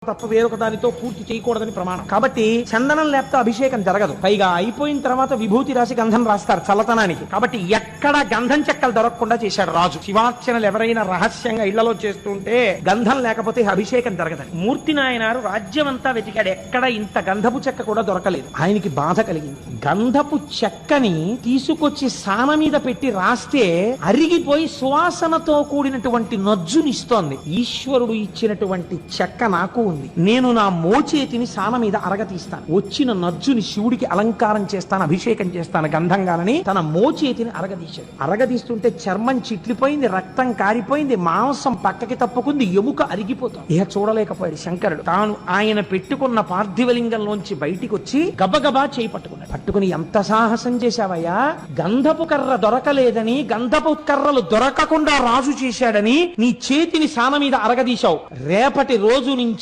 తప్ప వేరొక దానితో పూర్తి చేయకూడదని ప్రమాణం. కాబట్టి చందనం లేకపోతే అభిషేకం జరగదు. పైగా అయిపోయిన తర్వాత విభూతి రాసి గంధం రాస్తారు చల్లతనానికి. కాబట్టి ఎక్కడ గంధం చెక్కలు దొరకకుండా చేశాడు రాజు. శివార్చనలు ఎవరైనా రహస్యంగా ఇళ్లలో చేస్తుంటే గంధం లేకపోతే అభిషేకం జరగదని. మూర్తి నాయనారు రాజ్యం అంతా వెతికాడు, ఎక్కడ ఇంత గంధపు చెక్క కూడా దొరకలేదు. ఆయనకి బాధ కలిగింది. గంధపు చెక్కని తీసుకొచ్చి సాన మీద పెట్టి రాస్తే అరిగిపోయి సువాసనతో కూడినటువంటి నజ్జునిస్తోంది. ఈశ్వరుడు ఇచ్చినటువంటి చెక్క నాకు ఉంది, నేను నా మోచేతిని సాన మీద అరగతీస్తాను, వచ్చిన నజ్జుని శివుడికి అలంకారం చేస్తాను, అభిషేకం చేస్తాను గంధంగానని తన మోచేతిని అరగదీశాడు. అరగదీస్తుంటే చర్మం చిట్లిపోయింది, రక్తం కారిపోయింది, మాంసం పక్కకి తప్పుకుంది, ఎముక అరిగిపోతుంది. ఇక చూడలేకపోయాడు శంకరుడు. తాను ఆయన పెట్టుకున్న పార్థివలింగంలోంచి బయటికి వచ్చి గబగబా చేయి పట్టుకున్నాడు. పట్టుకుని ఎంత సాహసం చేశావయ్యా, గంధపు కర్ర దొరకలేదని, గంధపు కర్రలు దొరకకుండా రాజు చేశాడని నీ చేతిని సాన మీద అరగదీశావు. రేపటి రోజు నుంచి